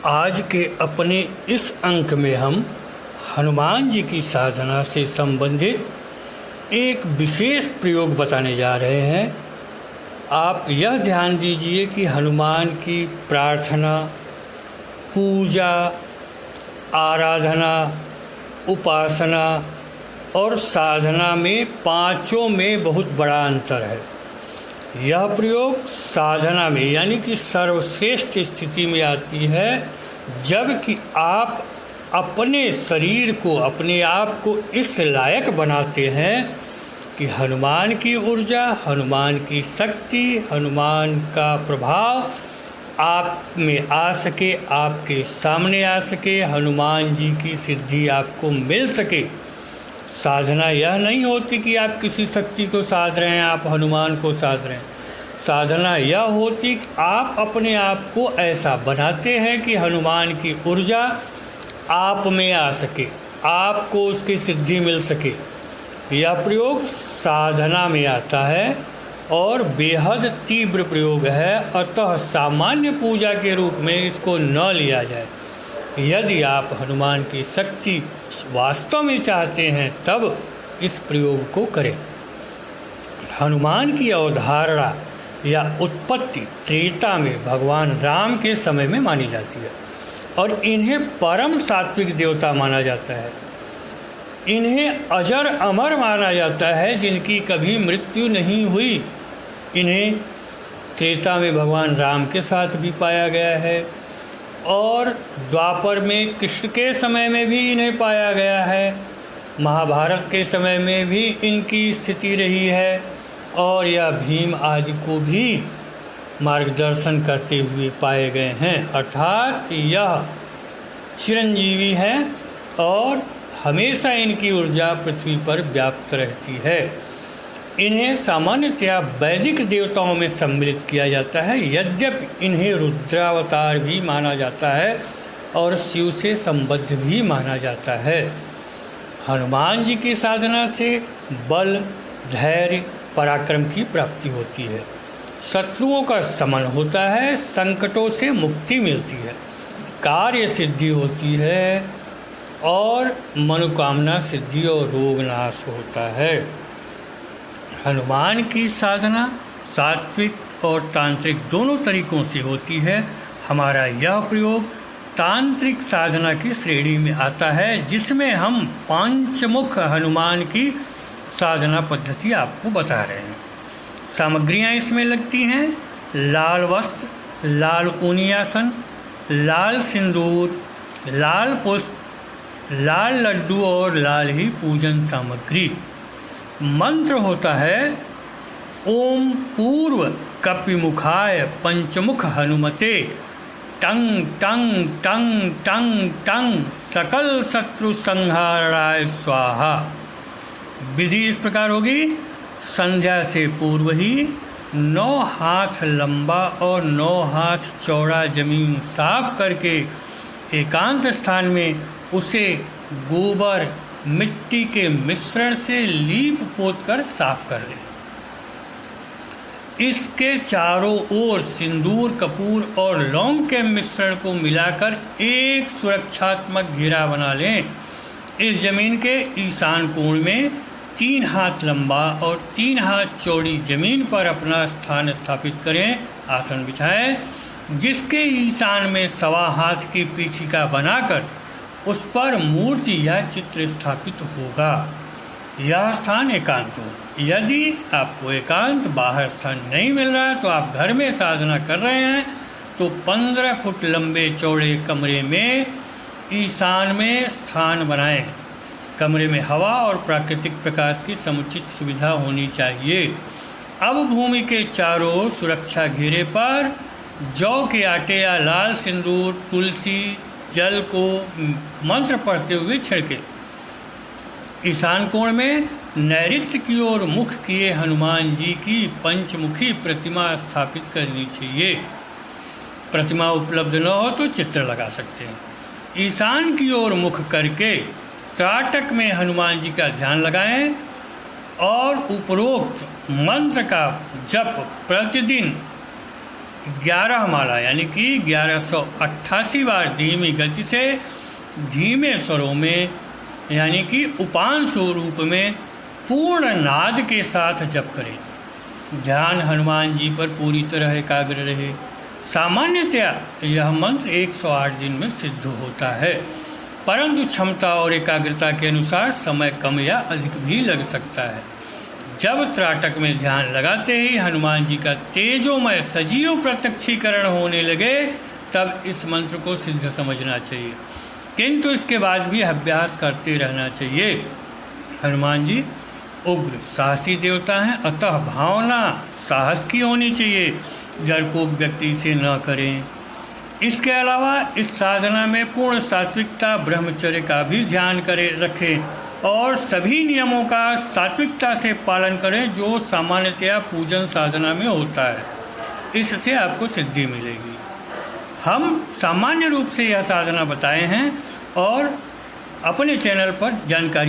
आज के अपने इस अंक में हम हनुमान जी की साधना से संबंधित एक विशेष प्रयोग बताने जा रहे हैं। आप यह ध्यान दीजिए कि हनुमान की प्रार्थना, पूजा, आराधना, उपासना और साधना में पांचों में बहुत बड़ा अंतर है। यह प्रयोग साधना में यानी कि सर्वश्रेष्ठ स्थिति में आती है जबकि आप अपने शरीर को, अपने आप को इस लायक बनाते हैं कि हनुमान की ऊर्जा, हनुमान की शक्ति, हनुमान का प्रभाव आप में आ सके, आपके सामने आ सके, हनुमान जी की सिद्धि आपको मिल सके। साधना यह नहीं होती कि आप किसी शक्ति को साध रहे हैं, आप हनुमान को साध रहे हैं। साधना यह होती कि आप अपने आप को ऐसा बनाते हैं कि हनुमान की ऊर्जा आप में आ सके, आपको उसकी सिद्धि मिल सके। यह प्रयोग साधना में आता है और बेहद तीव्र प्रयोग है, अतः सामान्य पूजा के रूप में इसको न लिया जाए। यदि आप हनुमान की शक्ति वास्तव में चाहते हैं तब इस प्रयोग को करें। हनुमान की अवधारणा या उत्पत्ति त्रेता में भगवान राम के समय में मानी जाती है और इन्हें परम सात्विक देवता माना जाता है। इन्हें अजर अमर माना जाता है, जिनकी कभी मृत्यु नहीं हुई। इन्हें त्रेता में भगवान राम के साथ भी पाया गया है और द्वापर में कृष्ण के समय में भी इन्हें पाया गया है। महाभारत के समय में भी इनकी स्थिति रही है और यह भीम आदि को भी मार्गदर्शन करते हुए पाए गए हैं। अर्थात यह चिरंजीवी है और हमेशा इनकी ऊर्जा पृथ्वी पर व्याप्त रहती है। इन्हें सामान्यतया वैदिक देवताओं में सम्मिलित किया जाता है, यद्यपि इन्हें रुद्रावतार भी माना जाता है और शिव से संबद्ध भी माना जाता है। हनुमान जी की साधना से बल, धैर्य, पराक्रम की प्राप्ति होती है, शत्रुओं का शमन होता है, संकटों से मुक्ति मिलती है, कार्य सिद्धि होती है और मनोकामना सिद्धि और रोग नाश होता है। हनुमान की साधना सात्विक और तांत्रिक दोनों तरीकों से होती है। हमारा यह प्रयोग तांत्रिक साधना की श्रेणी में आता है, जिसमें हम पंचमुख हनुमान की साधना पद्धति आपको बता रहे हैं। सामग्रियां इसमें लगती हैं: लाल वस्त्र, लाल ऊनी आसन, लाल सिंदूर, लाल पुष्प, लाल लड्डू और लाल ही पूजन सामग्री। मंत्र होता है ओम पूर्व कपिमुखाय पंचमुख हनुमते टंग टंग टंग टंग टंग सकल शत्रु संहाराय स्वाहा। विधि इस प्रकार होगी: संध्या से पूर्व ही 9 हाथ लंबा और 9 हाथ चौड़ा जमीन साफ करके एकांत स्थान में उसे गोबर, मिट्टी के मिश्रण से लीप पोत कर साफ कर लें। इसके चारों ओर सिंदूर, कपूर और लौंग के मिश्रण को मिलाकर एक सुरक्षात्मक घेरा बना लें। इस जमीन के ईशान कोण में 3 हाथ लंबा और 3 हाथ चौड़ी जमीन पर अपना स्थान स्थापित करें। आसन बिछाएं, जिसके ईशान में 1.25 हाथ की पीठिका बनाकर उस पर मूर्ति या चित्र स्थापित होगा। यह स्थान एकांत हो। यदि आपको एकांत बाहर स्थान नहीं मिल रहा तो आप घर में साधना कर रहे हैं तो 15 फुट लंबे चौड़े कमरे में ईशान में स्थान बनाएं। कमरे में हवा और प्राकृतिक प्रकाश की समुचित सुविधा होनी चाहिए। अब भूमि के चारों ओर सुरक्षा घेरे पर जौ के आटे या लाल सिंदूर, तुलसी जल को मंत्र पढ़ते हुए छिड़के। ईशान कोण में नैऋत्य की ओर मुख किए हनुमान जी की पंचमुखी प्रतिमा स्थापित करनी चाहिए। प्रतिमा उपलब्ध न हो तो चित्र लगा सकते हैं। ईशान की ओर मुख करके त्राटक में हनुमान जी का ध्यान लगाएं और उपरोक्त मंत्र का जप प्रतिदिन 11 माला यानी कि 1188 बार धीमी गति से धीमे स्वरों में यानी कि उपान स्वरूप में पूर्ण नाद के साथ जप करें। ध्यान हनुमान जी पर पूरी तरह एकाग्र रहे। सामान्यतया यह मंत्र 108 दिन में सिद्ध होता है, परंतु क्षमता और एकाग्रता के अनुसार समय कम या अधिक भी लग सकता है। जब त्राटक में ध्यान लगाते ही हनुमान जी का तेजोमय सजीव प्रत्यक्षीकरण होने लगे तब इस मंत्र को सिद्ध समझना चाहिए, किंतु इसके बाद भी अभ्यास करते रहना चाहिए। हनुमान जी उग्र साहसी देवता हैं, अतः भावना साहस की होनी चाहिए, डरपोक व्यक्ति इसे न करें। इसके अलावा इस साधना में पूर्ण सात्विकता ब्रह्मचर्य का भी ध्यान रखें और सभी नियमों का सात्विकता से पालन करें जो सामान्यतया पूजन साधना में होता है। इससे आपको सिद्धि मिलेगी। हम सामान्य रूप से यह साधना बताए हैं और अपने चैनल पर जानकारी